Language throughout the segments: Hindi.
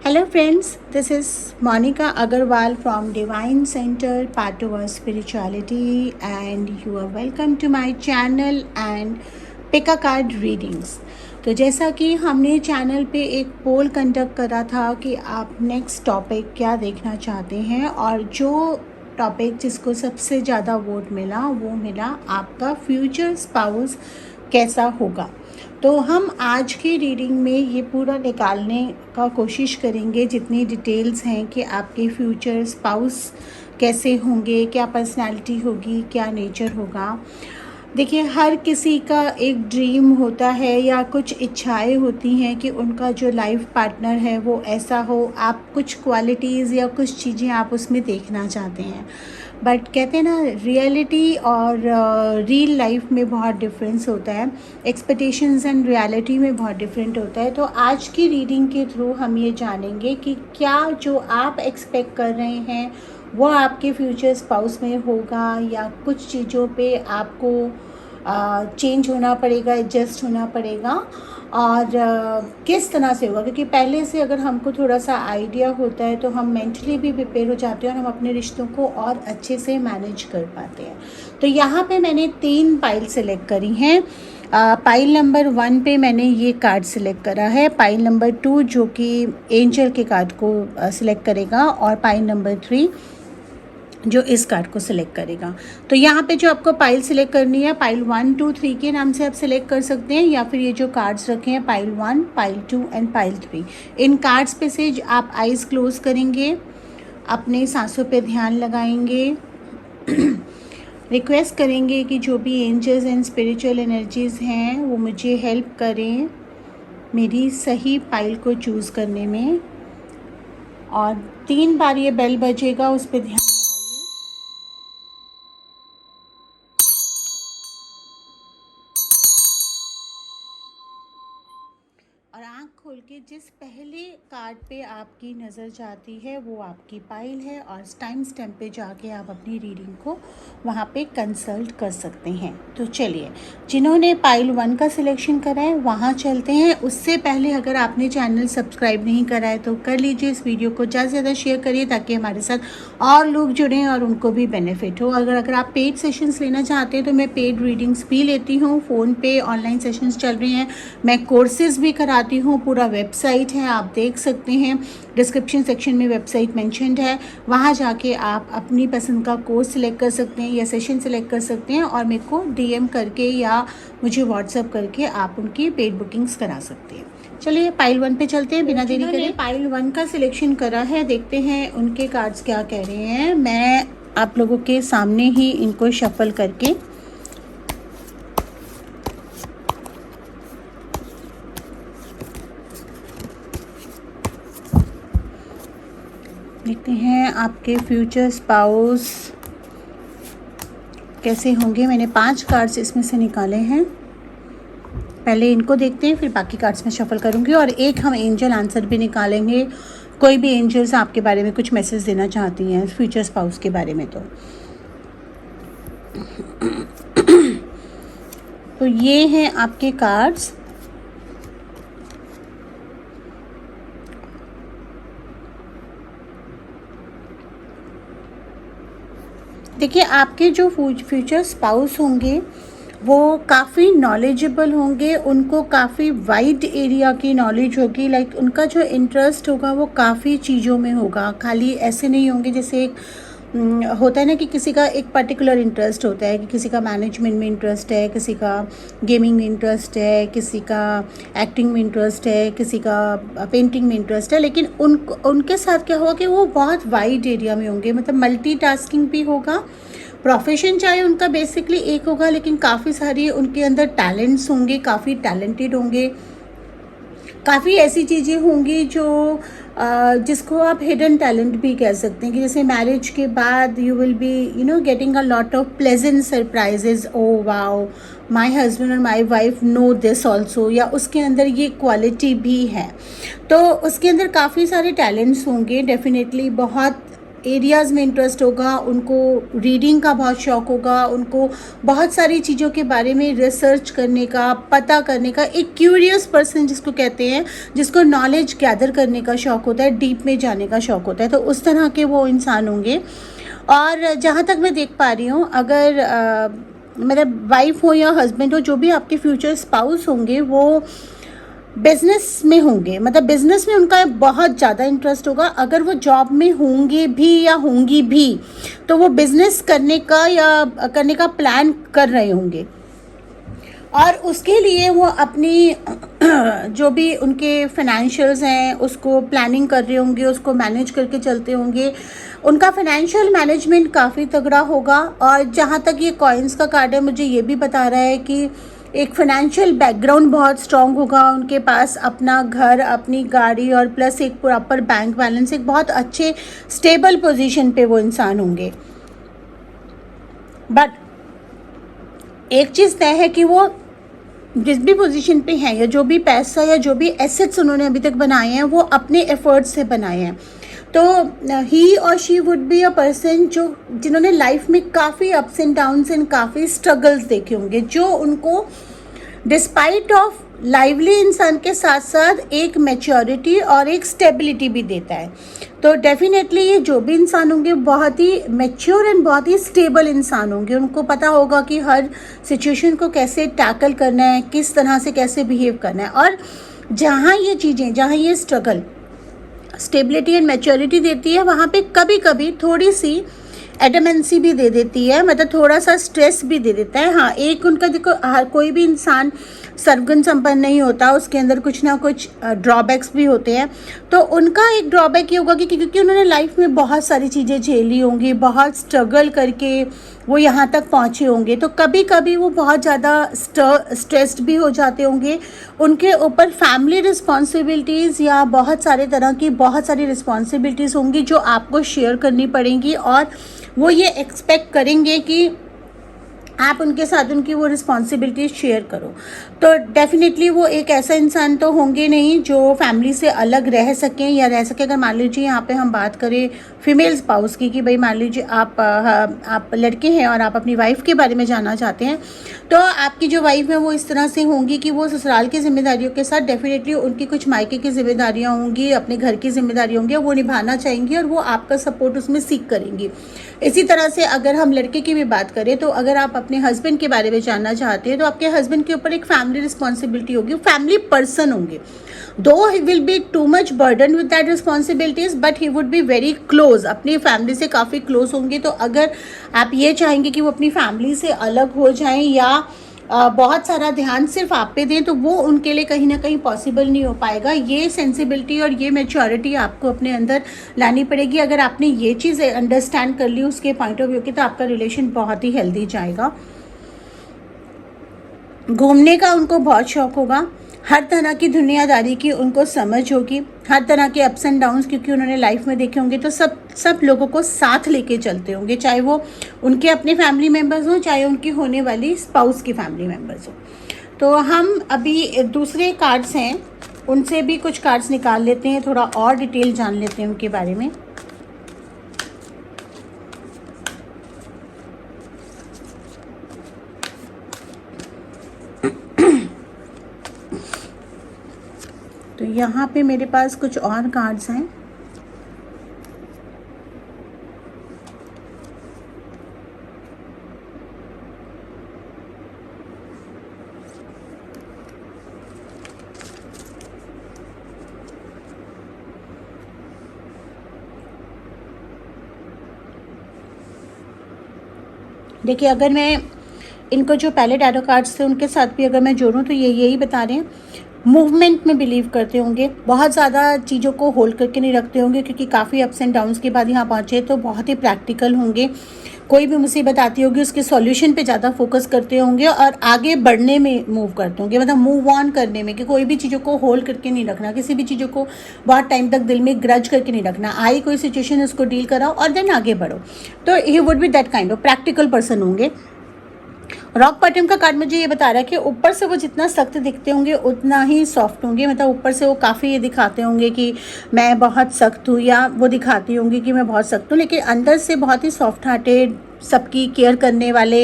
Hello friends, this is Monica Agarwal from Divine Center, Patova Spirituality, and you are welcome to my channel and pick a card readings. तो जैसा कि हमने चैनल पे एक पोल कंडक्ट करा था कि आप नेक्स्ट टॉपिक क्या देखना चाहते हैं, और जो टॉपिक जिसको सबसे ज़्यादा वोट मिला वो मिला आपका फ्यूचर स्पाउस कैसा होगा। तो हम आज की रीडिंग में ये पूरा निकालने का कोशिश करेंगे जितनी डिटेल्स हैं कि आपके फ्यूचर स्पाउस कैसे होंगे, क्या पर्सनालिटी होगी, क्या नेचर होगा। देखिए, हर किसी का एक ड्रीम होता है या कुछ इच्छाएं होती हैं कि उनका जो लाइफ पार्टनर है वो ऐसा हो। आप कुछ क्वालिटीज़ या कुछ चीज़ें आप उसमें देखना चाहते हैं, बट कहते हैं ना, रियलिटी और रियल लाइफ में बहुत डिफरेंस होता है। एक्सपेक्टेशंस एंड रियलिटी में बहुत डिफरेंट होता है। तो आज की रीडिंग के थ्रू हम ये जानेंगे कि क्या जो आप एक्सपेक्ट कर रहे हैं वो आपके फ्यूचर स्पाउस में होगा, या कुछ चीज़ों पे आपको चेंज होना पड़ेगा, एडजस्ट होना पड़ेगा, और किस तरह से होगा। क्योंकि पहले से अगर हमको थोड़ा सा आइडिया होता है तो हम मेंटली भी प्रिपेयर हो जाते हैं और हम अपने रिश्तों को और अच्छे से मैनेज कर पाते हैं। तो यहाँ पे मैंने 3 पाइल सेलेक्ट करी हैं। पाइल नंबर 1 पे मैंने ये कार्ड सिलेक्ट करा है, पाइल नंबर 2 जो कि एंजल के कार्ड को सिलेक्ट करेगा, और पाइल नंबर 3 जो इस कार्ड को सिलेक्ट करेगा। तो यहाँ पे जो आपको पाइल सिलेक्ट करनी है, पाइल 1, 2, 3 के नाम से आप सिलेक्ट कर सकते हैं, या फिर ये जो कार्ड्स रखे हैं pile 1, pile 2 and pile 3, in cards पे से आप आइज़ क्लोज करेंगे, अपने सांसों पे ध्यान लगाएंगे, रिक्वेस्ट करेंगे कि जो भी एंजल्स एंड स्पिरिचुअल एनर्जीज़ हैं वो मुझे हेल्प करें मेरी सही पाइल को चूज़ करने में। और 3 बार ये बेल बजेगा, उस पर ध्यान लगाइए। और आँख खोल के जिस पहले कार्ड पे आपकी नज़र जाती है वो आपकी पाइल है, और टाइम स्टैम्प पे जाके आप अपनी रीडिंग को वहाँ पे कंसल्ट कर सकते हैं। तो चलिए, जिन्होंने पाइल 1 का सिलेक्शन करा है वहाँ चलते हैं। उससे पहले अगर आपने चैनल सब्सक्राइब नहीं करा है तो कर लीजिए, इस वीडियो को ज़्यादा से ज़्यादा शेयर करिए ताकि हमारे साथ और लोग जुड़ें और उनको भी बेनिफिट हो। अगर आप पेड सेशंस लेना चाहते हैं तो मैं पेड रीडिंग्स भी लेती हूँ। फ़ोन पे ऑनलाइन सेशंस चल रहे हैं, मैं कोर्सेज़ भी कराती हूँ। पूरा वेबसाइट है, आप देख सकते हैं, डिस्क्रिप्शन सेक्शन में वेबसाइट मेंशन्ड है, वहाँ जाके आप अपनी पसंद का कोर्स सिलेक्ट कर सकते हैं या सेशन सिलेक्ट कर सकते हैं, और मेरे को डीएम करके या मुझे व्हाट्सअप करके आप उनकी पेड बुकिंग्स करा सकते हैं। चलिए पाइल 1 पे चलते हैं बिना देरी करे। पाइल 1 का सिलेक्शन करा है, देखते हैं उनके कार्ड्स क्या कह रहे हैं। मैं आप लोगों के सामने ही इनको शफल करके देखते हैं आपके फ्यूचर स्पाउस कैसे होंगे। मैंने 5 कार्ड्स इसमें से निकाले हैं, पहले इनको देखते हैं फिर बाकी कार्ड्स में शफल करूंगी, और एक हम एंजल आंसर भी निकालेंगे। कोई भी एंजल्स आपके बारे में कुछ मैसेज देना चाहती हैं फ्यूचर स्पाउस के बारे में। तो ये हैं आपके कार्ड्स। देखिए, आपके जो फ्यूचर स्पाउस होंगे वो काफ़ी नॉलेजेबल होंगे, उनको काफ़ी वाइड एरिया की नॉलेज होगी। लाइक उनका जो इंटरेस्ट होगा वो काफ़ी चीज़ों में होगा, खाली ऐसे नहीं होंगे जैसे एक होता है ना कि किसी का एक पर्टिकुलर इंटरेस्ट होता है, कि किसी का मैनेजमेंट में इंटरेस्ट है, किसी का गेमिंग में इंटरेस्ट है, किसी का एक्टिंग में इंटरेस्ट है, किसी का पेंटिंग में इंटरेस्ट है। लेकिन उनके साथ क्या होगा कि वो बहुत वाइड एरिया में होंगे, मतलब मल्टीटास्किंग भी होगा। प्रोफेशन चाहे उनका बेसिकली एक होगा, लेकिन काफ़ी सारी उनके अंदर टैलेंट्स होंगे, काफ़ी टैलेंटेड होंगे, काफ़ी ऐसी चीज़ें होंगी जो जिसको आप हिडन टैलेंट भी कह सकते हैं, कि जैसे मैरिज के बाद you will be getting a lot of pleasant surprises. Oh wow, my husband और my wife know this also, या उसके अंदर ये क्वालिटी भी है। तो उसके अंदर काफ़ी सारे टैलेंट्स होंगे डेफिनेटली, बहुत एरियाज़ में इंटरेस्ट होगा, उनको रीडिंग का बहुत शौक़ होगा, उनको बहुत सारी चीज़ों के बारे में रिसर्च करने का, पता करने का, एक क्यूरियस पर्सन जिसको कहते हैं, जिसको नॉलेज गैदर करने का शौक़ होता है, डीप में जाने का शौक़ होता है, तो उस तरह के वो इंसान होंगे। और जहाँ तक मैं देख पा रही हूँ, अगर मतलब वाइफ हो या हस्बैंड हो, जो भी आपके फ्यूचर स्पाउस होंगे वो बिज़नेस में होंगे, मतलब बिज़नेस में उनका बहुत ज़्यादा इंटरेस्ट होगा। अगर वो जॉब में होंगे भी या होंगी भी तो वो बिज़नेस करने का या करने का प्लान कर रहे होंगे, और उसके लिए वो अपनी जो भी उनके फाइनेंशियल्स हैं उसको प्लानिंग कर रहे होंगे, उसको मैनेज करके चलते होंगे। उनका फाइनेंशियल मैनेजमेंट काफ़ी तगड़ा होगा। और जहाँ तक ये कॉइन्स का कार्ड है, मुझे ये भी बता रहा है कि एक फाइनेंशियल बैकग्राउंड बहुत स्ट्रॉन्ग होगा उनके पास, अपना घर, अपनी गाड़ी और प्लस एक प्रॉपर बैंक बैलेंस, एक बहुत अच्छे स्टेबल पोजीशन पे वो इंसान होंगे। बट एक चीज़ तय है कि वो जिस भी पोजीशन पे हैं, या जो भी पैसा या जो भी एसेट्स उन्होंने अभी तक बनाए हैं वो अपने एफर्ट्स से बनाए हैं। तो ही और she would be a person जिन्होंने लाइफ में काफ़ी अप्स एंड डाउन्स एंड काफ़ी स्ट्रगल्स देखे होंगे, जो उनको डिस्पाइट ऑफ लाइवली इंसान के साथ साथ एक मैच्योरिटी और एक स्टेबिलिटी भी देता है। तो डेफिनेटली ये जो भी इंसान होंगे बहुत ही मैच्योर एंड बहुत ही स्टेबल इंसान होंगे। उनको पता होगा कि हर सिचुएशन को कैसे टैकल करना है, किस तरह से कैसे बिहेव करना है। और जहाँ ये चीज़ें, जहाँ ये स्ट्रगल स्टेबिलिटी एंड मैच्योरिटी देती है, वहाँ पे कभी कभी थोड़ी सी एडमेंसी भी दे देती है, मतलब थोड़ा सा स्ट्रेस भी दे देता है। हाँ, एक उनका देखो, हर कोई भी इंसान सर्वगुण संपन्न नहीं होता, उसके अंदर कुछ ना कुछ ड्रॉबैक्स भी होते हैं। तो उनका एक ड्रॉबैक ये होगा कि क्योंकि उन्होंने लाइफ में बहुत सारी चीज़ें झेली होंगी, बहुत स्ट्रगल करके वो यहाँ तक पहुँचे होंगे, तो कभी कभी वो बहुत ज़्यादा स्ट्रेस्ड भी हो जाते होंगे। उनके ऊपर फैमिली रिस्पॉन्सिबिलिटीज़ या बहुत सारे तरह की बहुत सारी रिस्पॉन्सिबिलिटीज़ होंगी जो आपको शेयर करनी पड़ेंगी, और वो ये एक्सपेक्ट करेंगे कि आप उनके साथ उनकी वो रिस्पॉन्सिबिलिटीज शेयर करो। तो डेफिनेटली वो एक ऐसा इंसान तो होंगे नहीं जो फैमिली से अलग रह सकें या रह सके। अगर मान लीजिए यहाँ पे हम बात करें फीमेल स्पाउस की, कि भाई मान लीजिए आप लड़के हैं और आप अपनी वाइफ के बारे में जानना चाहते हैं, तो आपकी जो वाइफ है वो इस तरह से होंगी कि वो ससुराल की जिम्मेदारियों के साथ डेफिनेटली उनकी कुछ मायके की जिम्मेदारियाँ होंगी, अपने घर की जिम्मेदारी होंगी, वो निभाना चाहेंगी और वो आपका सपोर्ट उसमें सीख करेंगी। इसी तरह से अगर हम लड़के की भी बात करें, तो अगर आप अपने हस्बैंड के बारे में जानना चाहते हैं तो आपके हस्बैंड के ऊपर एक फैमिली रिस्पॉन्सिबिलिटी होगी, फैमिली पर्सन होंगे। दो he will be too much burden with that responsibilities, but he would be very close, अपनी फैमिली से काफ़ी क्लोज होंगे। तो अगर आप ये चाहेंगे कि वो अपनी फैमिली से अलग हो जाएं या बहुत सारा ध्यान सिर्फ आप पे दें, तो वो उनके लिए कहीं ना कहीं पॉसिबल नहीं हो पाएगा। ये सेंसिबिलिटी और ये मैच्योरिटी आपको अपने अंदर लानी पड़ेगी। अगर आपने ये चीज़ अंडरस्टैंड कर ली उसके पॉइंट ऑफ व्यू की, तो आपका रिलेशन बहुत ही हेल्दी जाएगा। घूमने का उनको बहुत शौक होगा, हर तरह की दुनियादारी की उनको समझ होगी, हर तरह के अप्स एंड डाउन्स क्योंकि उन्होंने लाइफ में देखे होंगे, तो सब लोगों को साथ लेके चलते होंगे, चाहे वो उनके अपने फैमिली मेम्बर्स हों, चाहे उनकी होने वाली स्पाउस की फैमिली मेम्बर्स हों। तो हम अभी दूसरे कार्ड्स हैं उनसे भी कुछ कार्ड्स निकाल लेते हैं, थोड़ा और डिटेल जान लेते हैं उनके बारे में। तो यहाँ पे मेरे पास कुछ और कार्ड्स हैं। देखिए, अगर मैं इनको जो पहले टैरो कार्ड्स थे उनके साथ भी अगर मैं जोड़ूं तो ये यही बता रहे हैं, मूवमेंट में बिलीव करते होंगे, बहुत ज़्यादा चीज़ों को होल्ड करके नहीं रखते होंगे, क्योंकि काफ़ी अप्स एंड डाउन्स के बाद यहाँ पहुँचे, तो बहुत ही प्रैक्टिकल होंगे। कोई भी मुसीबत आती होगी उसके सॉल्यूशन पे ज़्यादा फोकस करते होंगे और आगे बढ़ने में मूव करते होंगे, मतलब मूव ऑन करने में, कि कोई भी चीज़ों को होल्ड करके नहीं रखना, किसी भी चीज़ों को बहुत टाइम तक दिल में ग्रज करके नहीं रखना। आई कोई सिचुएशन उसको डील कराओ और देन आगे बढ़ो। तो he would be that kind of practical person होंगे। रॉक बॉटम का कार्ड मुझे ये बता रहा है कि ऊपर से वो जितना सख्त दिखते होंगे उतना ही सॉफ्ट होंगे, मतलब ऊपर से वो काफ़ी ये दिखाते होंगे कि मैं बहुत सख्त हूँ, या वो दिखाती होंगी कि मैं बहुत सख्त हूँ, लेकिन अंदर से बहुत ही सॉफ्ट हार्टेड, सबकी केयर करने वाले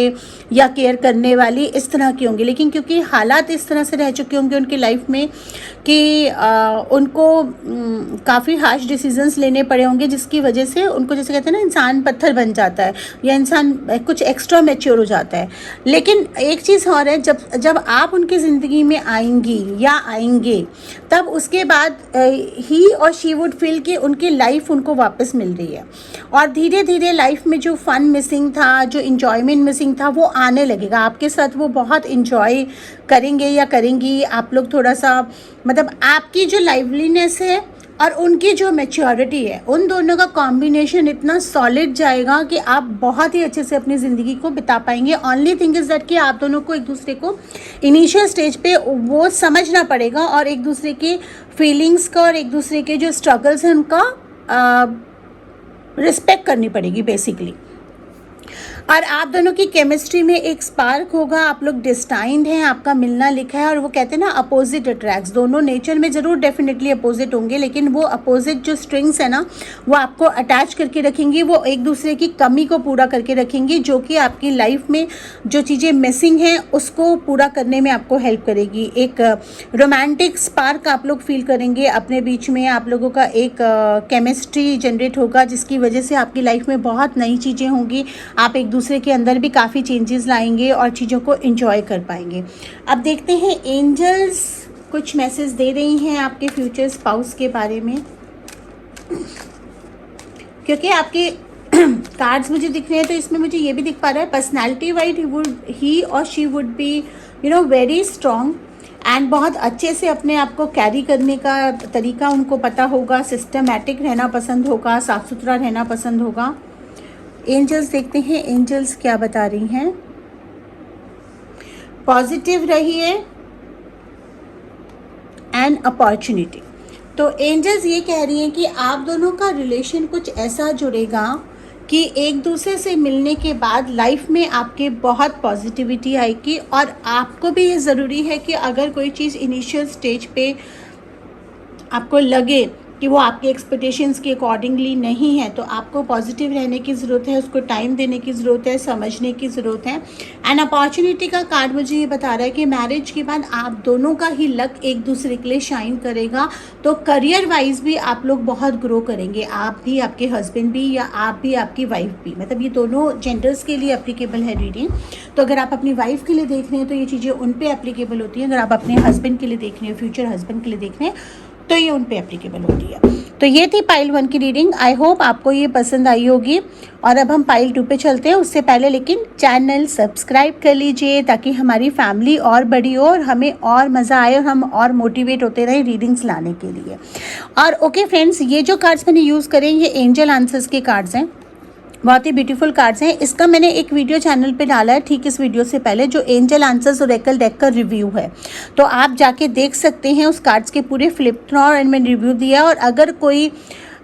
या केयर करने वाली इस तरह की होंगी। लेकिन क्योंकि हालात इस तरह से रह चुके होंगे उनकी लाइफ में कि उनको काफ़ी हार्श डिसीजंस लेने पड़े होंगे, जिसकी वजह से उनको, जैसे कहते हैं ना, इंसान पत्थर बन जाता है या इंसान कुछ एक्स्ट्रा मैच्योर हो जाता है। लेकिन एक चीज़ और है, जब जब आप उनकी ज़िंदगी में आएंगी या आएंगे, तब उसके बाद ही और शी वुड फील कि उनकी लाइफ उनको वापस मिल रही है, और धीरे धीरे लाइफ में जो फ़न मिसिंग था, जो इन्जॉयमेंट मिसिंग था, वो आने लगेगा आपके साथ। वो बहुत इन्जॉय करेंगे या करेंगी। आप लोग थोड़ा सा, मतलब आपकी जो लाइवलीनेस है और उनकी जो मैच्योरिटी है, उन दोनों का कॉम्बिनेशन इतना सॉलिड जाएगा कि आप बहुत ही अच्छे से अपनी ज़िंदगी को बिता पाएंगे। ओनली थिंग इज़ दैट कि आप दोनों को एक दूसरे को इनिशियल स्टेज पे वो समझना पड़ेगा, और एक दूसरे की फीलिंग्स का और एक दूसरे के जो स्ट्रगल्स हैं उनका रिस्पेक्ट करनी पड़ेगी बेसिकली। और आप दोनों की केमिस्ट्री में एक स्पार्क होगा। आप लोग डिस्टाइंड हैं, आपका मिलना लिखा है, और वो कहते हैं ना, अपोजिट अट्रैक्ट्स। दोनों नेचर में ज़रूर डेफिनेटली अपोजिट होंगे, लेकिन वो अपोजिट जो स्ट्रिंग्स है ना, वो आपको अटैच करके रखेंगी, वो एक दूसरे की कमी को पूरा करके रखेंगी, जो कि आपकी लाइफ में जो चीज़ें मिसिंग हैं उसको पूरा करने में आपको हेल्प करेगी। एक रोमांटिक स्पार्क आप लोग फील करेंगे अपने बीच में। आप लोगों का एक केमिस्ट्री जनरेट होगा, जिसकी वजह से आपकी लाइफ में बहुत नई चीज़ें होंगी। आप एक दूसरे के अंदर भी काफ़ी चेंजेस लाएंगे और चीज़ों को एंजॉय कर पाएंगे। अब देखते हैं एंजल्स कुछ मैसेज दे रही हैं आपके फ्यूचर स्पाउस के बारे में, क्योंकि आपके कार्ड्स मुझे दिख रहे हैं, तो इसमें मुझे ये भी दिख पा रहा है पर्सनैलिटी वाइज ही और she would be very strong, and बहुत अच्छे से अपने आप को कैरी करने का तरीका उनको पता होगा। सिस्टमैटिक रहना पसंद होगा, साफ़ सुथरा रहना पसंद होगा। एंजल्स देखते हैं एंजल्स क्या बता रही हैं। पॉजिटिव रहिए एंड अपॉर्चुनिटी। तो एंजल्स ये कह रही हैं कि आप दोनों का रिलेशन कुछ ऐसा जुड़ेगा कि एक दूसरे से मिलने के बाद लाइफ में आपके बहुत पॉजिटिविटी आएगी, और आपको भी ये ज़रूरी है कि अगर कोई चीज़ इनिशियल स्टेज पे आपको लगे कि वो आपके एक्सपेक्टेशंस के अकॉर्डिंगली नहीं है, तो आपको पॉजिटिव रहने की ज़रूरत है, उसको टाइम देने की ज़रूरत है, समझने की ज़रूरत है। एंड अपॉर्चुनिटी का कार्ड मुझे ये बता रहा है कि मैरिज के बाद आप दोनों का ही लक एक दूसरे के लिए शाइन करेगा। तो करियर वाइज भी आप लोग बहुत ग्रो करेंगे, आप भी, आपके हस्बैंड भी, या आप भी, आपकी वाइफ भी, मतलब ये दोनों जेंडर्स के लिए एप्लीकेबल है रीडिंग। तो अगर आप अपनी वाइफ के लिए देख रहे हैं तो ये चीज़ें उन पर एप्लीकेबल होती हैं। अगर आप अपने हस्बैंड के लिए देख रहे हैं, फ्यूचर हस्बैंड के लिए देख रहे हैं, तो ये उन पे एप्लीकेबल होती है। तो ये थी पाइल 1 की रीडिंग। आई होप आपको ये पसंद आई होगी। और अब हम पाइल 2 पे चलते हैं। उससे पहले लेकिन चैनल सब्सक्राइब कर लीजिए, ताकि हमारी फैमिली और बड़ी हो और हमें और मज़ा आए और हम और मोटिवेट होते रहें रीडिंग्स लाने के लिए। और ओके फ्रेंड्स, ये जो कार्ड्स मैंने यूज़ करे ये एंजल आंसर्स के कार्ड्स हैं, बहुत ही ब्यूटीफुल कार्ड्स हैं। इसका मैंने एक वीडियो चैनल पे डाला है ठीक इस वीडियो से पहले, जो एंजल आंसर्स ओरेकल डेक का रिव्यू है, तो आप जाके देख सकते हैं उस कार्ड्स के पूरे फ्लिप थ्रू, और मैंने रिव्यू दिया। और अगर कोई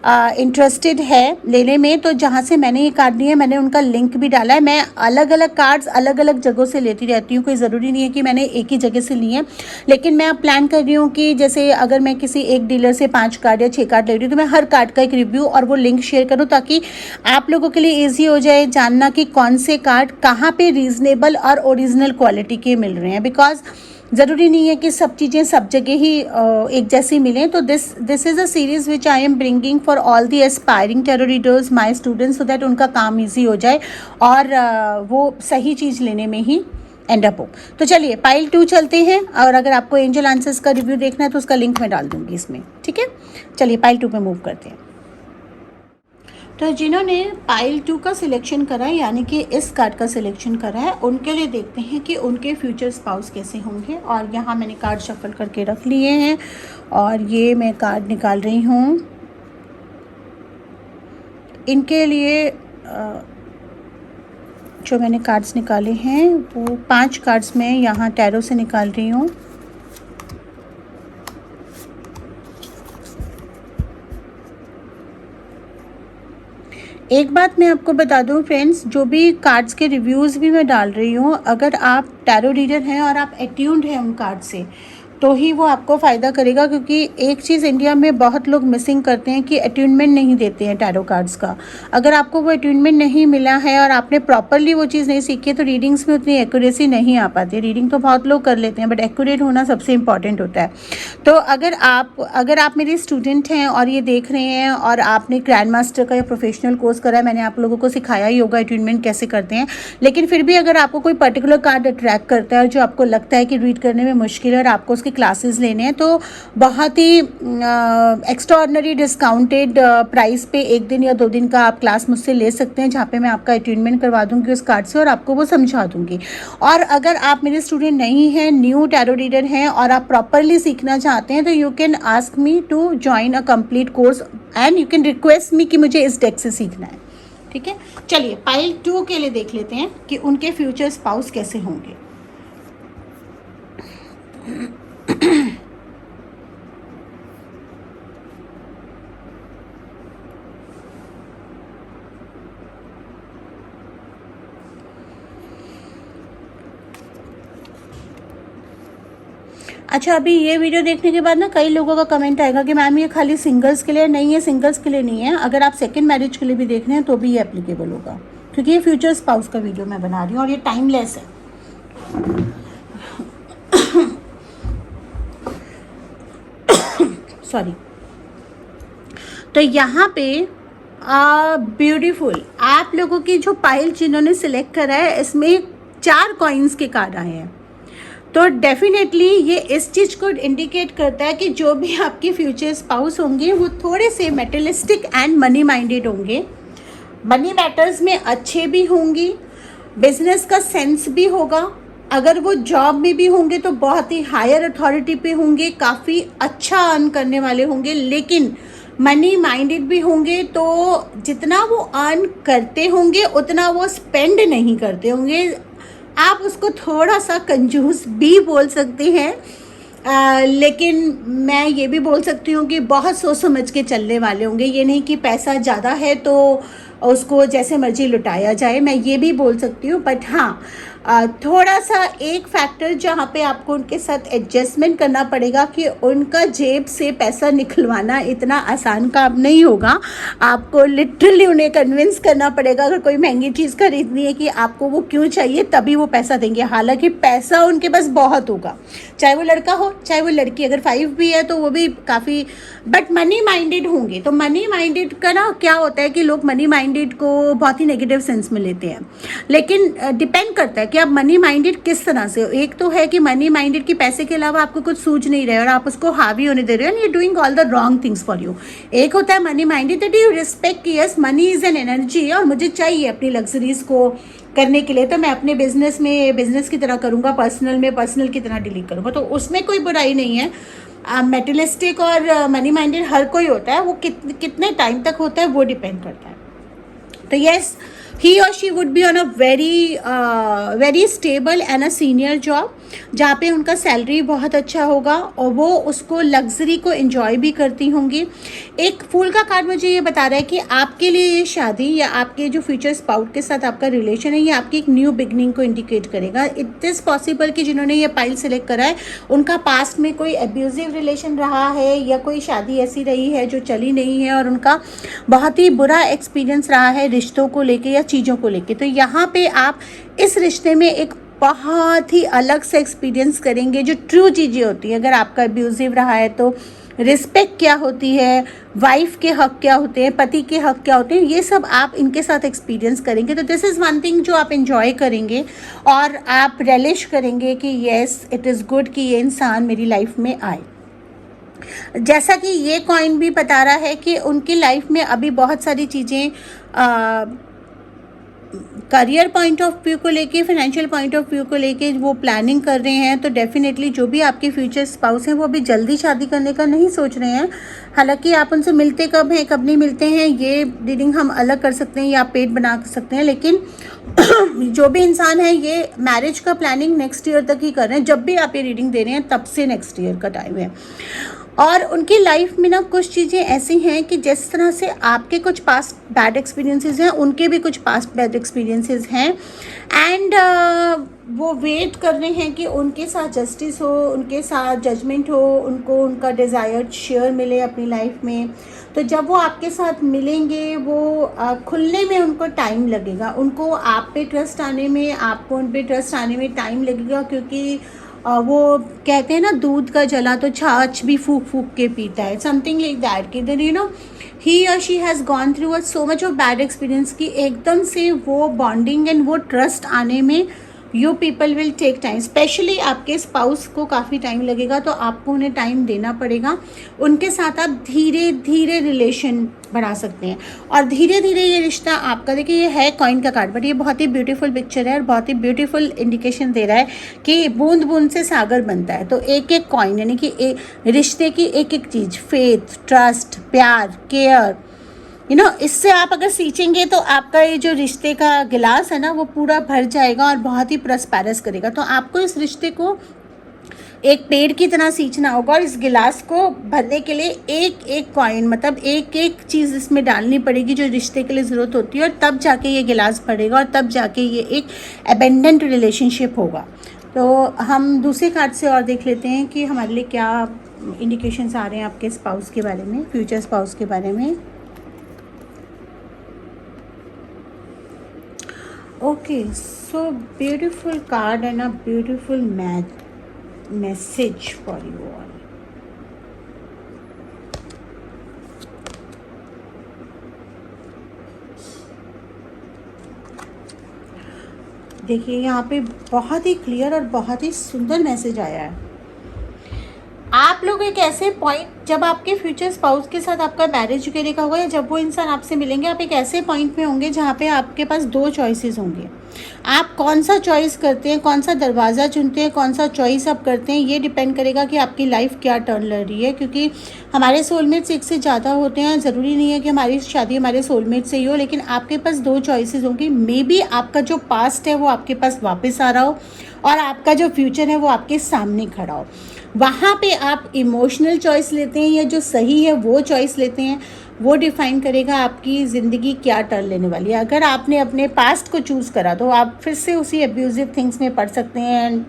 इंटरेस्टेड है लेने में, तो जहाँ से मैंने ये कार्ड लिए मैंने उनका लिंक भी डाला है। मैं अलग अलग कार्ड्स अलग अलग जगहों से लेती रहती हूँ, कोई ज़रूरी नहीं है कि मैंने एक ही जगह से लिए हैं। लेकिन मैं अब प्लान कर रही हूँ कि जैसे अगर मैं किसी एक डीलर से 5 कार्ड या 6 कार्ड ले रही हूँ, तो मैं हर कार्ड का एक रिव्यू और वो लिंक शेयर करूँ, ताकि आप लोगों के लिए ईजी हो जाए जानना कि कौन से कार्ड कहाँ पर रीज़नेबल और ओरिजिनल क्वालिटी के मिल रहे हैं। बिकॉज ज़रूरी नहीं है कि सब चीज़ें सब जगह ही एक जैसी मिलें। तो this is a series which I am bringing for all the aspiring tarot readers, my students, so that उनका काम ईजी हो जाए और वो सही चीज़ लेने में ही एंड अप हो। तो चलिए पाइल 2 चलते हैं, और अगर आपको एंजल आंसर्स का रिव्यू देखना है तो उसका लिंक मैं डाल दूँगी इसमें, ठीक है। चलिए पाइल 2 पे मूव करते हैं। तो जिन्होंने पाइल 2 का सिलेक्शन करा है, यानी कि इस कार्ड का सिलेक्शन करा है, उनके लिए देखते हैं कि उनके फ्यूचर स्पाउस कैसे होंगे। और यहाँ मैंने कार्ड शफल करके रख लिए हैं, और ये मैं कार्ड निकाल रही हूँ इनके लिए। जो मैंने कार्ड्स निकाले हैं वो 5 कार्ड्स मैं यहाँ टैरो से निकाल रही हूँ। एक बात मैं आपको बता दूं फ्रेंड्स, जो भी कार्ड्स के रिव्यूज़ भी मैं डाल रही हूँ, अगर आप टैरो रीडर हैं और आप एट्यून्ड हैं उन कार्ड से, तो ही वो आपको फ़ायदा करेगा। क्योंकि एक चीज़ इंडिया में बहुत लोग मिसिंग करते हैं कि अट्यूनमेंट नहीं देते हैं टैरो कार्ड्स का। अगर आपको वो अट्यूनमेंट नहीं मिला है और आपने प्रॉपरली वो चीज़ नहीं सीखी है, तो रीडिंग्स में उतनी एक्यूरेसी नहीं आ पाती है। रीडिंग तो बहुत लोग कर लेते हैं, बट एक्यूरेट होना सबसे इंपॉर्टेंट होता है। तो अगर आप मेरे स्टूडेंट हैं और ये देख रहे हैं और आपने ग्रैंड मास्टर का या प्रोफेशनल कोर्स करा है, मैंने आप लोगों को सिखाया योगा अट्यूनमेंट कैसे करते हैं, लेकिन फिर भी अगर आपको कोई पर्टिकुलर कार्ड अट्रैक्ट करता है और जो आपको लगता है कि रीड करने में मुश्किल है और आपको उसकी क्लासेस लेने हैं, तो बहुत ही एक्स्ट्राऑर्डिनरी डिस्काउंटेड प्राइस पे 1 दिन या 2 दिन का आप क्लास मुझसे ले सकते हैं, जहाँ पे मैं आपका अट्यूनमेंट करवा दूंगी उस कार्ड से और आपको वो समझा दूंगी। और अगर आप मेरे स्टूडेंट नहीं हैं, न्यू टैरो रीडर हैं और आप प्रॉपरली सीखना चाहते हैं, तो you can ask me to join a complete course and you can request me कि मुझे इस डेक से सीखना है। ठीक है, चलिए पाइल 2 के लिए देख लेते हैं कि उनके फ्यूचर स्पाउस कैसे होंगे। अच्छा, अभी ये वीडियो देखने के बाद ना कई लोगों का कमेंट आएगा कि मैम ये खाली सिंगल्स के लिए नहीं है। सिंगल्स के लिए नहीं है, अगर आप सेकंड मैरिज के लिए भी देख रहे हैं तो भी ये एप्लीकेबल होगा, क्योंकि ये फ्यूचर स्पाउस का वीडियो मैं बना रही हूँ और ये टाइमलेस है। सॉरी। तो यहाँ पे ब्यूटीफुल आप लोगों की जो पाइल जिन्होंने सिलेक्ट करा है, इसमें 4 कॉइन्स के कार्ड आए हैं। तो डेफिनेटली ये इस चीज़ को इंडिकेट करता है कि जो भी आपके फ्यूचर स्पाउस होंगे वो थोड़े से मेटलिस्टिक एंड मनी माइंडेड होंगे, मनी मैटर्स में अच्छे भी होंगी, बिजनेस का सेंस भी होगा। अगर वो जॉब में भी होंगे तो बहुत ही हायर अथॉरिटी पे होंगे, काफ़ी अच्छा अर्न करने वाले होंगे, लेकिन मनी माइंडेड भी होंगे। तो जितना वो अर्न करते होंगे उतना वो स्पेंड नहीं करते होंगे। आप उसको थोड़ा सा कंजूस भी बोल सकते हैं, लेकिन मैं ये भी बोल सकती हूँ कि बहुत सोच समझ के चलने वाले होंगे। ये नहीं कि पैसा ज़्यादा है तो उसको जैसे मर्जी लुटाया जाए, मैं ये भी बोल सकती हूँ। बट हाँ, थोड़ा सा एक फैक्टर जहाँ पे आपको उनके साथ एडजस्टमेंट करना पड़ेगा कि उनका जेब से पैसा निकलवाना इतना आसान काम नहीं होगा। आपको लिटरली उन्हें कन्विंस करना पड़ेगा, अगर कोई महंगी चीज़ खरीदनी है, कि आपको वो क्यों चाहिए, तभी वो पैसा देंगे। हालांकि पैसा उनके पास बहुत होगा, चाहे वो लड़का हो चाहे वो लड़की। अगर 5 भी है तो वो भी काफ़ी, बट मनी माइंडेड होंगे। तो मनी माइंडेड का ना क्या होता है कि लोग मनी माइंडेड को बहुत ही नेगेटिव सेंस में लेते हैं, लेकिन डिपेंड करता है कि आप मनी माइंडेड किस तरह से हो। एक तो है कि मनी माइंडेड की पैसे के अलावा आपको कुछ सूझ नहीं रहा है और आप उसको हावी होने दे रहे हो, and you doing all the wrong things for you. एक होता है money minded that you respect कि yes money is an energy और मुझे चाहिए अपनी लग्जरीज को करने के लिए, तो मैं अपने बिजनेस में बिजनेस की तरह करूँगा, पर्सनल में पर्सनल की तरह डील करूँगा, तो उसमें कोई बुराई नहीं है। मेटलिस्टिक और मनी माइंडेड हर कोई होता है, वो कितने टाइम तक होता है वो डिपेंड करता है। तो yes, he or she would be on a very stable and a senior job, जहाँ पे उनका सैलरी बहुत अच्छा होगा और वो उसको लग्जरी को एंजॉय भी करती होंगी। एक फूल का कार्ड मुझे ये बता रहा है कि आपके लिए ये शादी या आपके जो फ्यूचर स्पाउस के साथ आपका रिलेशन है, ये आपकी एक न्यू बिगनिंग को इंडिकेट करेगा। इट इज़ पॉसिबल कि जिन्होंने ये पाइल सेलेक्ट करा है उनका पास्ट में कोई एब्यूजिव रिलेशन रहा है या कोई शादी ऐसी रही है जो चली नहीं है और उनका बहुत ही बुरा एक्सपीरियंस रहा है रिश्तों को लेके या चीज़ों को लेके। तो यहाँ पे आप इस रिश्ते में एक बहुत ही अलग से एक्सपीरियंस करेंगे जो ट्रू चीज़ें होती हैं। अगर आपका अब्यूजिव रहा है तो रिस्पेक्ट क्या होती है, वाइफ के हक क्या होते हैं, पति के हक क्या होते हैं, ये सब आप इनके साथ एक्सपीरियंस करेंगे। तो दिस इज़ वन थिंग जो आप एंजॉय करेंगे और आप रेलिश करेंगे कि येस इट इज़ गुड कि ये इंसान मेरी लाइफ में आए। जैसा कि ये कॉइन भी बता रहा है कि उनकी लाइफ में अभी बहुत सारी चीज़ें करियर पॉइंट ऑफ व्यू को लेके, फाइनेंशियल पॉइंट ऑफ व्यू को लेके वो प्लानिंग कर रहे हैं। तो डेफिनेटली जो भी आपके फ्यूचर स्पाउस हैं वो अभी जल्दी शादी करने का नहीं सोच रहे हैं। हालांकि आप उनसे मिलते कब हैं कब नहीं मिलते हैं ये रीडिंग हम अलग कर सकते हैं या आप पेट बना सकते हैं, लेकिन जो भी इंसान है ये मैरिज का प्लानिंग नेक्स्ट ईयर तक ही कर रहे हैं। जब भी आप ये रीडिंग दे रहे हैं तब से नेक्स्ट ईयर का टाइम है। और उनकी लाइफ में ना कुछ चीज़ें ऐसी हैं कि जिस तरह से आपके कुछ पास्ट बैड एक्सपीरियंसेस हैं, उनके भी कुछ पास्ट बैड एक्सपीरियंसेस हैं। एंड वो वेट कर रहे हैं कि उनके साथ जस्टिस हो, उनके साथ जजमेंट हो, उनको उनका डिज़ायर्ड शेयर मिले अपनी लाइफ में। तो जब वो आपके साथ मिलेंगे, वो खुलने में उनको टाइम लगेगा, उनको आप पे ट्रस्ट आने में, आपको उन पे ट्रस्ट आने में टाइम लगेगा, क्योंकि वो कहते हैं ना, दूध का जला तो छाछ भी फूक फूक के पीता है, समथिंग लाइक दैट। कि देन ही और she has gone through so much of bad experience कि एकदम से वो बॉन्डिंग एंड वो ट्रस्ट आने में you people will take time. Specially आपके स्पाउस को काफ़ी टाइम लगेगा, तो आपको उन्हें टाइम देना पड़ेगा। उनके साथ आप धीरे धीरे रिलेशन बढ़ा सकते हैं और धीरे धीरे ये रिश्ता आपका, देखिए ये है कॉइन का कार्ड, बट ये बहुत ही ब्यूटीफुल पिक्चर है और बहुत ही ब्यूटीफुल इंडिकेशन दे रहा है कि बूंद बूंद से सागर बनता है। तो एक एक कॉइन यानी कि रिश्ते की एक एक चीज़, फेथ, ट्रस्ट, प्यार, केयर, इससे आप अगर सींचेंगे तो आपका ये जो रिश्ते का गिलास है ना, वो पूरा भर जाएगा और बहुत ही प्रस्पैरस करेगा। तो आपको इस रिश्ते को एक पेड़ की तरह सींचना होगा और इस गिलास को भरने के लिए एक एक कॉइन, मतलब एक एक चीज़ इसमें डालनी पड़ेगी जो रिश्ते के लिए ज़रूरत होती है, और तब जाके ये गिलास भरेगा और तब जाके ये एक अबेंडेंट रिलेशनशिप होगा। तो हम दूसरे कार्ड से और देख लेते हैं कि हमारे लिए क्या इंडिकेशंस आ रहे हैं आपके स्पाउस के बारे में, फ्यूचर स्पाउस के बारे में। Okay, so beautiful card and a beautiful message for you all. देखिए यहाँ पे बहुत ही क्लियर और बहुत ही सुंदर मैसेज आया है। आप लोग एक ऐसे पॉइंट, जब आपके फ्यूचर स्पाउस के साथ आपका मैरिज वगैरह का होगा या जब वो इंसान आपसे मिलेंगे, आप एक ऐसे पॉइंट में होंगे जहाँ पे आपके पास दो चॉइसेस होंगे। आप कौन सा चॉइस करते हैं, कौन सा दरवाज़ा चुनते हैं, कौन सा चॉइस आप करते हैं, ये डिपेंड करेगा कि आपकी लाइफ क्या टर्न ले रही है। क्योंकि हमारे सोलमेट्स एक से ज़्यादा होते हैं, ज़रूरी नहीं है कि हमारी शादी हमारे सोलमेट से ही हो, लेकिन आपके पास दो चॉइसेस होंगी। मे बी आपका जो पास्ट है वो आपके पास वापस आ रहा हो और आपका जो फ्यूचर है वो आपके सामने खड़ा हो। वहाँ पे आप इमोशनल चॉइस लेते हैं या जो सही है वो चॉइस लेते हैं, वो डिफ़ाइन करेगा आपकी ज़िंदगी क्या टर्न लेने वाली है। अगर आपने अपने पास्ट को चूज़ करा तो आप फिर से उसी अब्यूज़िव थिंग्स में पड़ सकते हैं एंड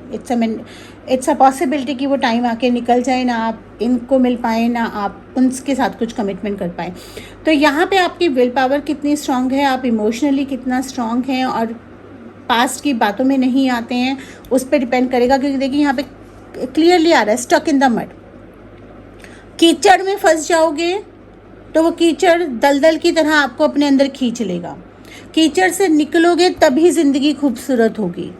इट्स अ पॉसिबिलिटी कि वो टाइम आके निकल जाए, ना आप इनको मिल पाएँ, ना आप उनके साथ कुछ कमिटमेंट कर पाएँ। तो यहाँ पे आपकी विल पावर कितनी स्ट्रांग है, आप इमोशनली कितना स्ट्रांग हैं और पास्ट की बातों में नहीं आते हैं, उस पर डिपेंड करेगा। क्योंकि देखिए यहाँ पे क्लियरली आ रहा है स्टक इन द मड। कीचड़ में फंस जाओगे तो वो कीचड़ दलदल की तरह आपको अपने अंदर खींच लेगा। कीचड़ से निकलोगे तभी ज़िंदगी खूबसूरत होगी।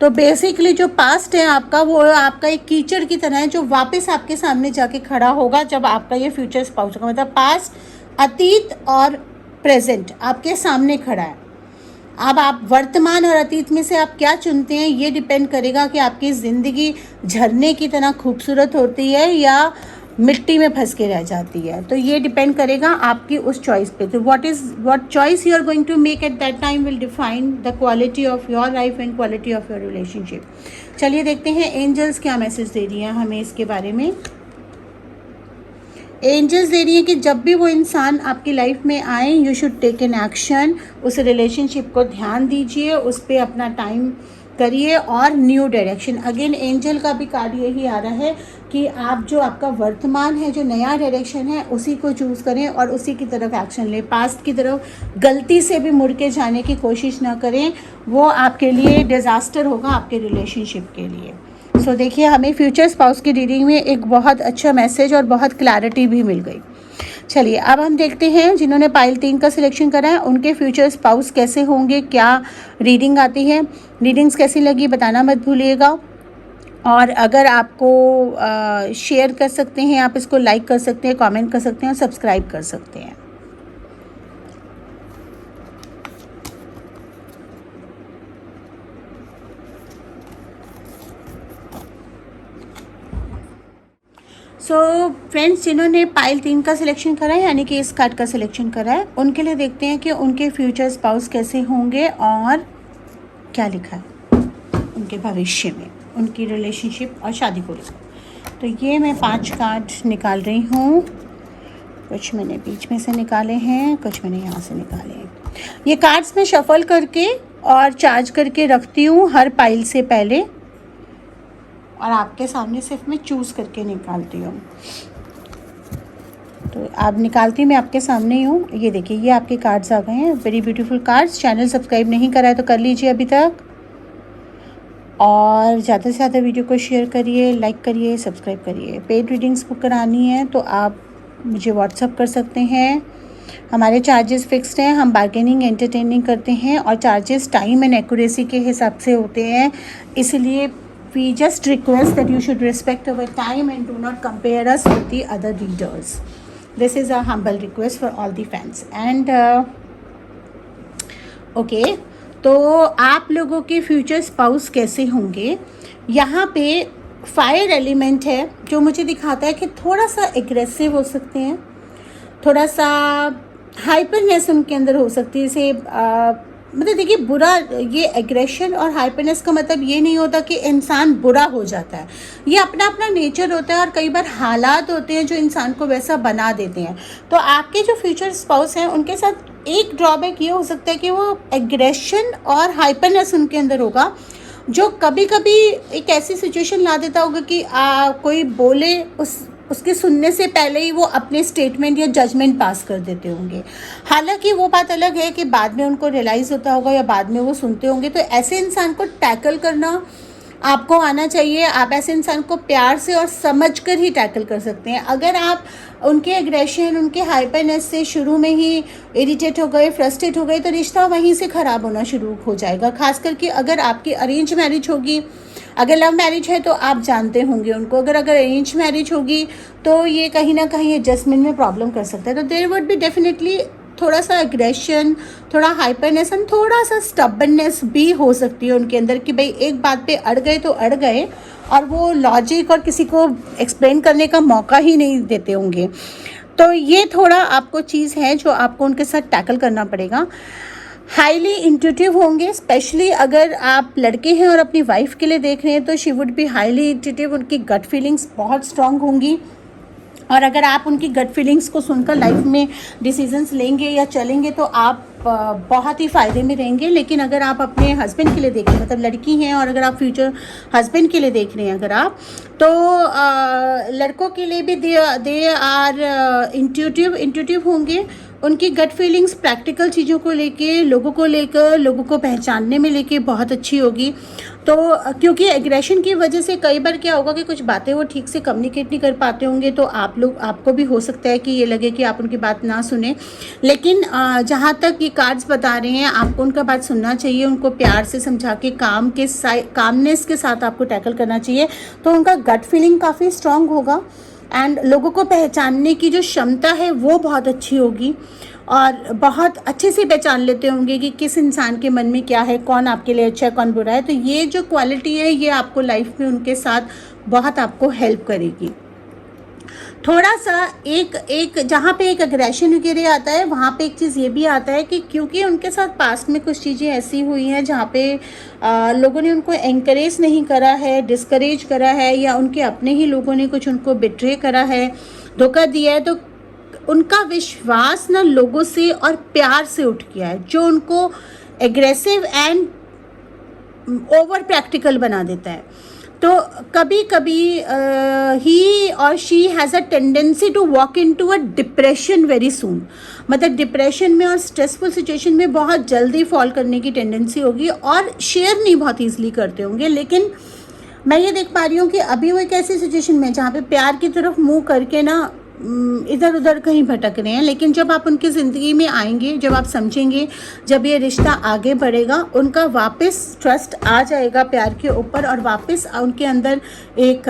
तो बेसिकली जो पास्ट है आपका, वो आपका एक कीचड़ की तरह है जो वापस आपके सामने जाके खड़ा होगा जब आपका ये फ्यूचर स्पाउस होगा। मतलब पास्ट, अतीत और प्रेजेंट आपके सामने खड़ा है। अब आप वर्तमान और अतीत में से आप क्या चुनते हैं, ये डिपेंड करेगा कि आपकी ज़िंदगी झरने की तरह खूबसूरत होती है या मिट्टी में फंस के रह जाती है। तो ये डिपेंड करेगा आपकी उस चॉइस पे। तो what choice you are going to make at that time will define the quality of your life and quality of your relationship. चलिए देखते हैं एंजल्स क्या मैसेज दे रही हैं हमें इसके बारे में। एंजल्स दे रही है कि जब भी वो इंसान आपकी लाइफ में आए, you should take an action. उस रिलेशनशिप को ध्यान दीजिए, उस पर अपना टाइम करिए और न्यू डायरेक्शन। अगेन एंजल का भी कार्ड यही आ रहा है कि आप जो आपका वर्तमान है, जो नया डायरेक्शन है, उसी को चूज़ करें और उसी की तरफ एक्शन लें। पास्ट की तरफ गलती से भी मुड़ के जाने की कोशिश ना करें, वो आपके लिए डिज़ास्टर होगा आपके रिलेशनशिप के लिए। सो देखिए हमें फ्यूचर स्पाउस की रीडिंग में एक बहुत अच्छा मैसेज और बहुत क्लैरिटी भी मिल गई। चलिए अब हम देखते हैं जिन्होंने पाइल 3 का सिलेक्शन करा है उनके फ्यूचर स्पाउस कैसे होंगे, क्या रीडिंग आती है। रीडिंग्स कैसी लगी बताना मत भूलिएगा। और अगर आपको शेयर कर सकते हैं, आप इसको लाइक कर सकते हैं, कमेंट कर सकते हैं और सब्सक्राइब कर सकते हैं। सो फ्रेंड्स, जिन्होंने पाइल 3 का सिलेक्शन करा है यानी कि इस कार्ड का सिलेक्शन करा है, उनके लिए देखते हैं कि उनके फ्यूचर स्पाउस कैसे होंगे और क्या लिखा है उनके भविष्य में, उनकी रिलेशनशिप और शादी को लेकर। तो ये मैं 5 कार्ड निकाल रही हूँ। कुछ मैंने बीच में से निकाले हैं, कुछ मैंने यहाँ से निकाले हैं। ये कार्ड्स मैं शफल करके और चार्ज करके रखती हूँ हर पाइल से पहले, और आपके सामने सिर्फ मैं चूज़ करके निकालती हूँ। तो आप निकालती मैं आपके सामने ही हूँ। ये देखिए, ये आपके कार्ड्स आ गए हैं, very beautiful cards. Channel subscribe नहीं करा है तो कर लीजिए अभी तक, और ज़्यादा से ज़्यादा वीडियो को शेयर करिए, लाइक करिए, सब्सक्राइब करिए। पेड रीडिंग्स बुक करानी है तो आप मुझे व्हाट्सअप कर सकते हैं। हमारे चार्जेस फिक्स्ड हैं, हम बार्गेनिंग एंटरटेनिंग करते हैं, और चार्जेस टाइम एंड एक्यूरेसी के हिसाब से होते हैं। इसलिए we just request that you should respect our time and do not compare us with the other readers. This is a humble request for all the fans and okay. तो आप लोगों के फ्यूचर स्पाउस कैसे होंगे? यहाँ पे फायर एलिमेंट है जो मुझे दिखाता है कि थोड़ा सा एग्रेसिव हो सकते हैं, थोड़ा सा हाइपरनेस उनके अंदर हो सकती है। जैसे मतलब देखिए, बुरा, ये एग्रेशन और हाइपरनेस का मतलब ये नहीं होता कि इंसान बुरा हो जाता है। ये अपना अपना नेचर होता है, और कई बार हालात होते हैं जो इंसान को वैसा बना देते हैं। तो आपके जो फ्यूचर स्पाउस हैं उनके साथ एक ड्रॉबैक ये हो सकता है कि वो एग्रेशन और हाइपरनेस उनके अंदर होगा, जो कभी कभी एक ऐसी सिचुएशन ला देता होगा कि कोई बोले उसके सुनने से पहले ही वो अपने स्टेटमेंट या जजमेंट पास कर देते होंगे। हालांकि वो बात अलग है कि बाद में उनको रियलाइज़ होता होगा या बाद में वो सुनते होंगे। तो ऐसे इंसान को टैकल करना आपको आना चाहिए। आप ऐसे इंसान को प्यार से और समझ कर ही टैकल कर सकते हैं। अगर आप उनके एग्रेशन, उनके हाइपरनेस से शुरू में ही इरिटेट हो गए, फ्रस्ट्रेट हो गए, तो रिश्ता वहीं से ख़राब होना शुरू हो जाएगा। खास करके अगर आपकी अरेंज मैरिज होगी, अगर लव मैरिज है तो आप जानते होंगे उनको। अगर अरेंज मैरिज होगी तो ये कहीं ना कहीं एडजस्टमेंट में प्रॉब्लम कर सकता है। तो देयर वुड बी डेफिनेटली थोड़ा सा एग्रेशन, थोड़ा हाइपरनेस एंड थोड़ा सा स्टबननेस भी हो सकती है उनके अंदर, कि भाई एक बात पे अड़ गए तो अड़ गए, और वो लॉजिक और किसी को एक्सप्लेन करने का मौका ही नहीं देते होंगे। तो ये थोड़ा आपको चीज़ है जो आपको उनके साथ टैकल करना पड़ेगा। हाईली इंट्यूटिव होंगे, स्पेशली अगर आप लड़के हैं और अपनी वाइफ के लिए देख रहे हैं तो she would be highly intuitive. उनकी गट फीलिंग्स बहुत स्ट्रांग होंगी, और अगर आप उनकी गट फीलिंग्स को सुनकर लाइफ में डिसीजंस लेंगे या चलेंगे तो आप बहुत ही फ़ायदे में रहेंगे। लेकिन अगर आप अपने हस्बैंड के लिए देख रहे हैं, मतलब लड़की हैं और अगर आप फ्यूचर हस्बैंड के लिए देख रहे हैं अगर आप, तो लड़कों के लिए भी दे आर इंट्यूटिव होंगे। उनकी गट फीलिंग्स प्रैक्टिकल चीज़ों को लेके, लोगों को लेकर, लोगों को पहचानने में लेके बहुत अच्छी होगी। तो क्योंकि एग्रेशन की वजह से कई बार क्या होगा कि कुछ बातें वो ठीक से कम्युनिकेट नहीं कर पाते होंगे, तो आपको भी हो सकता है कि ये लगे कि आप उनकी बात ना सुने। लेकिन जहाँ तक ये कार्ड्स बता रहे हैं, आपको उनका बात सुनना चाहिए, उनको प्यार से समझा के कामनेस के साथ आपको टैकल करना चाहिए। तो उनका गट फीलिंग काफ़ी स्ट्रांग होगा, एंड लोगों को पहचानने की जो क्षमता है वो बहुत अच्छी होगी, और बहुत अच्छे से पहचान लेते होंगे कि किस इंसान के मन में क्या है, कौन आपके लिए अच्छा है, कौन बुरा है। तो ये जो क्वालिटी है ये आपको लाइफ में उनके साथ बहुत आपको हेल्प करेगी। थोड़ा सा एक जहाँ पे एक अग्रेशन वगैरह आता है, वहाँ पे एक चीज़ ये भी आता है कि क्योंकि उनके साथ पास्ट में कुछ चीज़ें ऐसी हुई हैं जहाँ पे लोगों ने उनको एनकरेज नहीं करा है, डिस्करेज करा है, या उनके अपने ही लोगों ने कुछ उनको बिट्रे करा है, धोखा दिया है। तो उनका विश्वास ना लोगों से और प्यार से उठ गया है, जो उनको एग्रेसिव एंड ओवर प्रैक्टिकल बना देता है। तो कभी कभी ही और she has a tendency to walk in to a depression very soon. मतलब डिप्रेशन में और स्ट्रेसफुल सिचुएशन में बहुत जल्दी फॉल करने की टेंडेंसी होगी, और शेयर नहीं बहुत ईजिली करते होंगे। लेकिन मैं ये देख पा रही हूँ कि अभी वो एक ऐसी सिचुएशन में जहाँ पे प्यार की तरफ मुँह करके ना इधर उधर कहीं भटक रहे हैं। लेकिन जब आप उनकी ज़िंदगी में आएंगे, जब आप समझेंगे, जब ये रिश्ता आगे बढ़ेगा, उनका वापस ट्रस्ट आ जाएगा प्यार के ऊपर, और वापस उनके अंदर एक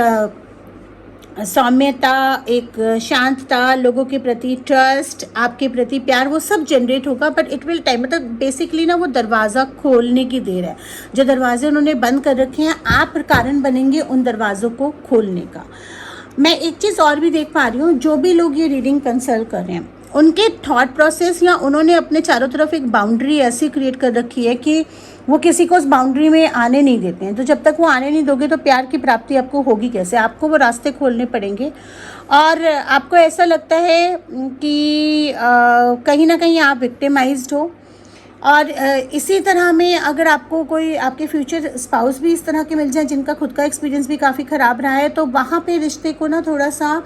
सौम्यता, एक शांतता, लोगों के प्रति ट्रस्ट, आपके प्रति प्यार, वो सब जनरेट होगा। बट इट विल टाइम, मतलब बेसिकली ना वो दरवाज़ा खोलने की देर है। जो दरवाजे उन्होंने बंद कर रखे हैं, आप कारण बनेंगे उन दरवाज़ों को खोलने का। मैं एक चीज़ और भी देख पा रही हूँ, जो भी लोग ये रीडिंग कंसल्ट कर रहे हैं, उनके थॉट प्रोसेस या उन्होंने अपने चारों तरफ एक बाउंड्री ऐसी क्रिएट कर रखी है कि वो किसी को उस बाउंड्री में आने नहीं देते हैं। तो जब तक वो आने नहीं दोगे तो प्यार की प्राप्ति आपको होगी कैसे? आपको वो रास्ते खोलने पड़ेंगे। और आपको ऐसा लगता है कि कहीं ना कहीं आप विक्टिमाइज्ड हो। और इसी तरह में अगर आपको कोई आपके फ्यूचर स्पाउस भी इस तरह के मिल जाए जिनका खुद का एक्सपीरियंस भी काफ़ी ख़राब रहा है, तो वहाँ पे रिश्ते को ना थोड़ा सा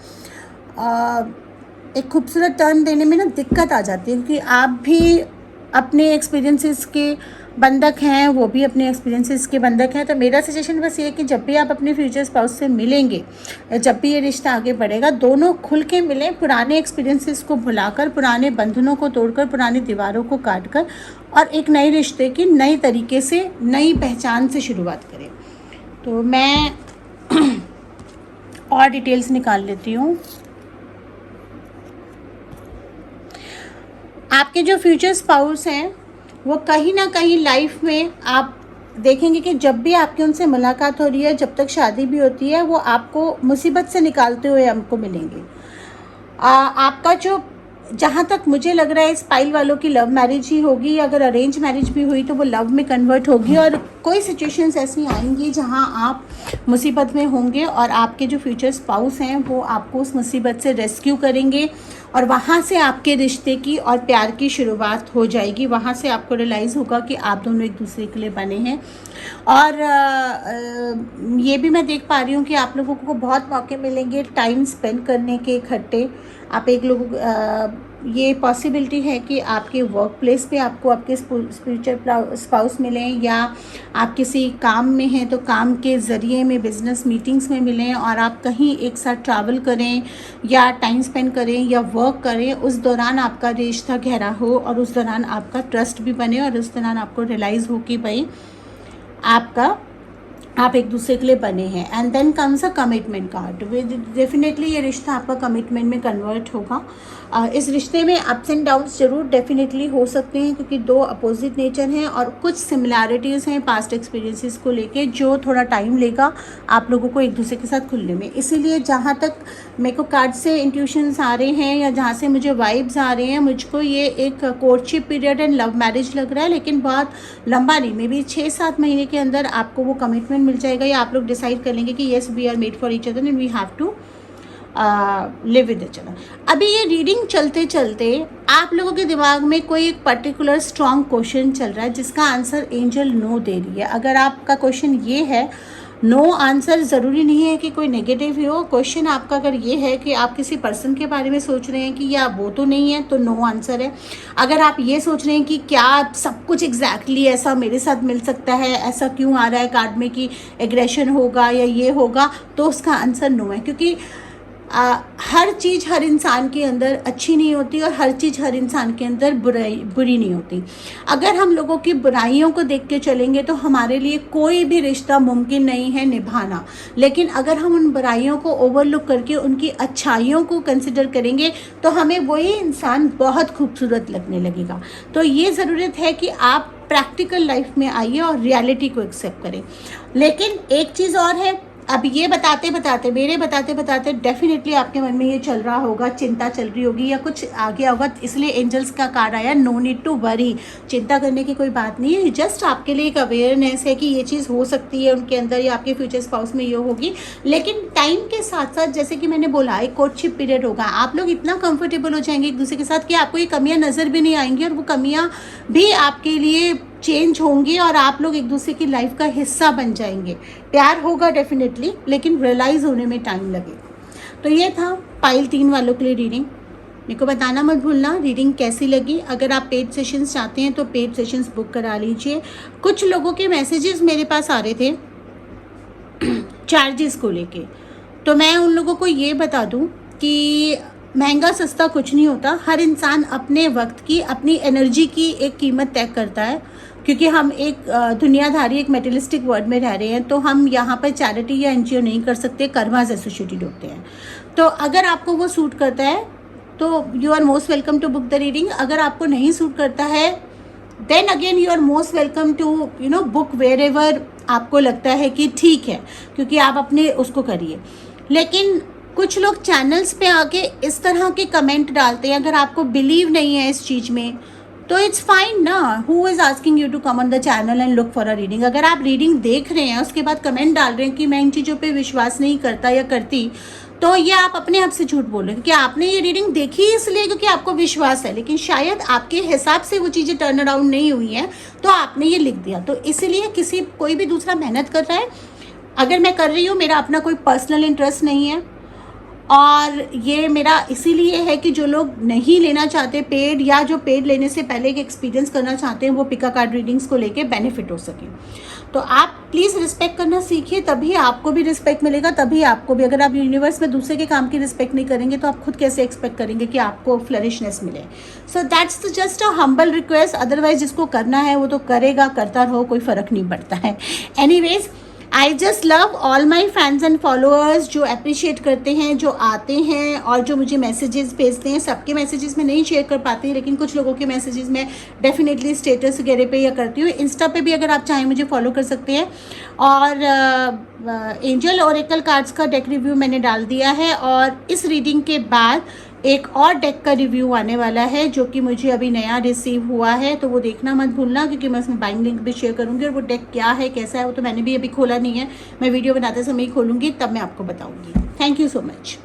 एक खूबसूरत टर्न देने में ना दिक्कत आ जाती है, क्योंकि आप भी अपने एक्सपीरियंसेस के बंधक हैं, वो भी अपने एक्सपीरियंसेस के बंधक हैं। तो मेरा सजेशन बस ये है कि जब भी आप अपने फ्यूचर स्पाउस से मिलेंगे, जब भी ये रिश्ता आगे बढ़ेगा, दोनों खुल के मिलें, पुराने एक्सपीरियंसेस को भुलाकर, पुराने बंधनों को तोड़कर, पुरानी दीवारों को काट कर और एक नए रिश्ते की नई तरीके से, नई पहचान से शुरुआत करें। तो मैं और डिटेल्स निकाल लेती हूँ। आपके जो फ्यूचर स्पाउस हैं वो कहीं ना कहीं लाइफ में आप देखेंगे कि जब भी आपकी उनसे मुलाकात हो रही है, जब तक शादी भी होती है, वो आपको मुसीबत से निकालते हुए हमको मिलेंगे। आपका जो, जहाँ तक मुझे लग रहा है, इस पाइल वालों की लव मैरिज ही होगी। अगर अरेंज मैरिज भी हुई तो वो लव में कन्वर्ट होगी, और कोई सिचुएशंस ऐसी आएंगी जहाँ आप मुसीबत में होंगे और आपके जो फ्यूचर स्पाउस हैं वो आपको उस मुसीबत से रेस्क्यू करेंगे, और वहाँ से आपके रिश्ते की और प्यार की शुरुआत हो जाएगी। वहाँ से आपको रियलाइज़ होगा कि आप दोनों एक दूसरे के लिए बने हैं। और ये भी मैं देख पा रही हूँ कि आप लोगों को बहुत मौके मिलेंगे टाइम स्पेंड करने के इकट्ठे। आप एक लोग ये पॉसिबिलिटी है कि आपके वर्क प्लेस पे आपको आपके स्पिरिचुअल स्पाउस मिलें, या आप किसी काम में हैं तो काम के ज़रिए में बिज़नेस मीटिंग्स में मिलें, और आप कहीं एक साथ ट्रैवल करें या टाइम स्पेंड करें या वर्क करें। उस दौरान आपका रिश्ता गहरा हो, और उस दौरान आपका ट्रस्ट भी बने, और उस दौरान आपको रियलाइज़ हो कि भाई आप एक दूसरे के लिए बने हैं। And then comes a commitment card. Definitely ये रिश्ता आपका कमिटमेंट में कन्वर्ट होगा। इस रिश्ते में अप्स एंड डाउन्स जरूर डेफिनेटली हो सकते हैं, क्योंकि दो अपोजिट नेचर हैं और कुछ सिमिलैरिटीज़ हैं पास्ट एक्सपीरियंसेस को लेके, जो थोड़ा टाइम लेगा आप लोगों को एक दूसरे के साथ खुलने में। इसीलिए जहाँ तक मेरे को कार्ड से इंट्यूशंस आ रहे हैं या जहाँ से मुझे वाइब्स आ रहे हैं, मुझको ये एक courtship period and love marriage लग रहा है, लेकिन बहुत लंबा नहीं। मे बी 6-7 महीने के अंदर आपको वो कमिटमेंट मिल जाएगा, या आप लोग डिसाइड कर लेंगे कि yes we are made for each other and we have to live with each other. अभी ये रीडिंग चलते चलते आप लोगों के दिमाग में कोई एक पर्टिकुलर स्ट्रॉन्ग क्वेश्चन चल रहा है जिसका आंसर एंजल नो दे रही है। अगर आपका क्वेश्चन ये है, नो आंसर ज़रूरी नहीं है कि कोई नेगेटिव ही हो। क्वेश्चन आपका अगर ये है कि आप किसी पर्सन के बारे में सोच रहे हैं कि या वो तो नहीं है, तो नो आंसर है। अगर आप ये सोच रहे हैं कि क्या सब कुछ एग्जैक्टली ऐसा मेरे साथ मिल सकता है, ऐसा क्यों आ रहा है कार्ड में कि एग्रेशन होगा या ये होगा, तो उसका आंसर नो है। क्योंकि हर चीज़ हर इंसान के अंदर अच्छी नहीं होती, और हर चीज़ हर इंसान के अंदर बुरी नहीं होती। अगर हम लोगों की बुराइयों को देख के चलेंगे तो हमारे लिए कोई भी रिश्ता मुमकिन नहीं है निभाना। लेकिन अगर हम उन बुराइयों को ओवरलुक करके उनकी अच्छाइयों को कंसिडर करेंगे तो हमें वही इंसान बहुत खूबसूरत लगने लगेगा। तो ये ज़रूरत है कि आप प्रैक्टिकल लाइफ में आइए और रियलिटी को एक्सेप्ट करें। लेकिन एक चीज़ और है, अब ये बताते बताते डेफिनेटली आपके मन में ये चल रहा होगा, चिंता चल रही होगी या कुछ आ गया होगा, इसलिए एंजल्स का कार्ड आया नो नीड टू वरी। चिंता करने की कोई बात नहीं है, जस्ट आपके लिए एक अवेयरनेस है कि ये चीज़ हो सकती है उनके अंदर या आपके फ्यूचर स्पाउस में ये होगी। लेकिन टाइम के साथ साथ, जैसे कि मैंने बोला, एक कोर्टशिप पीरियड होगा। आप लोग इतना कंफर्टेबल हो जाएंगे एक दूसरे के साथ कि आपको ये कमियाँ नज़र भी नहीं आएंगी, और वो कमियाँ भी आपके लिए चेंज होंगी और आप लोग एक दूसरे की लाइफ का हिस्सा बन जाएंगे। प्यार होगा डेफिनेटली, लेकिन रियलाइज़ होने में टाइम लगेगा। तो ये था पाइल 3 वालों के लिए रीडिंग। मेरे को बताना मत भूलना रीडिंग कैसी लगी। अगर आप पेड सेशंस चाहते हैं तो पेड सेशंस बुक करा लीजिए। कुछ लोगों के मैसेजेस मेरे पास आ रहे थे चार्जेस को लेके, तो मैं उन लोगों को ये बता दूं कि महंगा सस्ता कुछ नहीं होता। हर इंसान अपने वक्त की, अपनी एनर्जी की एक कीमत तय करता है। क्योंकि हम एक दुनियादारी, एक मेटेरियलिस्टिक वर्ल्ड में रह रहे हैं, तो हम यहाँ पर चैरिटी या एनजीओ नहीं कर सकते, कर्मास एसोसिएटेड होते हैं। तो अगर आपको वो सूट करता है तो you are most welcome to book the reading. अगर आपको नहीं सूट करता है then again you are most welcome to book wherever आपको लगता है कि ठीक है, क्योंकि आप अपने उसको करिए। लेकिन कुछ लोग चैनल्स पे आके इस तरह के कमेंट डालते हैं, अगर आपको बिलीव नहीं है इस चीज़ में तो इट्स फाइन ना, who is asking you to come on the channel and look for a reading. अगर आप रीडिंग देख रहे हैं उसके बाद कमेंट डाल रहे हैं कि मैं इन चीज़ों पे विश्वास नहीं करता या करती, तो ये आप अपने आप से झूठ बोल रहे हैं, क्योंकि आपने ये रीडिंग देखी इसलिए क्योंकि आपको विश्वास है, लेकिन शायद आपके हिसाब से वो चीज़ें टर्न अराउंड नहीं हुई हैं तो आपने ये लिख दिया। तो इसीलिए कोई भी दूसरा मेहनत कर रहा है, अगर मैं कर रही हूँ मेरा अपना कोई पर्सनल इंटरेस्ट नहीं है, और ये मेरा इसीलिए है कि जो लोग नहीं लेना चाहते पेड, या जो पेड लेने से पहले एक एक्सपीरियंस करना चाहते हैं, वो पिका कार्ड रीडिंग्स को लेके बेनिफिट हो सके। तो आप प्लीज़ रिस्पेक्ट करना सीखिए, तभी आपको भी रिस्पेक्ट मिलेगा, तभी आपको भी। अगर आप यूनिवर्स में दूसरे के काम की रिस्पेक्ट नहीं करेंगे तो आप खुद कैसे एक्सपेक्ट करेंगे कि आपको फ्लरिशनेस मिले। So that's just a humble request, otherwise जिसको करना है वो तो करेगा, करता रहो, कोई फ़र्क नहीं पड़ता है। Anyways, I just love all my fans and followers जो अप्रिशिएट करते हैं, जो आते हैं और जो मुझे मैसेजेस भेजते हैं। सबके मैसेजेस में नहीं शेयर कर पाती, लेकिन कुछ लोगों के मैसेजेस में डेफिनेटली स्टेटस वगैरह पे या करती हूँ। इंस्टा पे भी अगर आप चाहें मुझे फॉलो कर सकते हैं। और एंजल ओरेकल कार्ड्स का डेक रिव्यू मैंने डाल दिया है, और इस रीडिंग के बाद एक और डेक का रिव्यू आने वाला है जो कि मुझे अभी नया रिसीव हुआ है, तो वो देखना मत भूलना, क्योंकि मैं उसमें बाइंग लिंक भी शेयर करूँगी। और वो डेक क्या है, कैसा है, वो तो मैंने भी अभी खोला नहीं है, मैं वीडियो बनाते समय ही खोलूँगी, तब मैं आपको बताऊँगी। Thank you so much.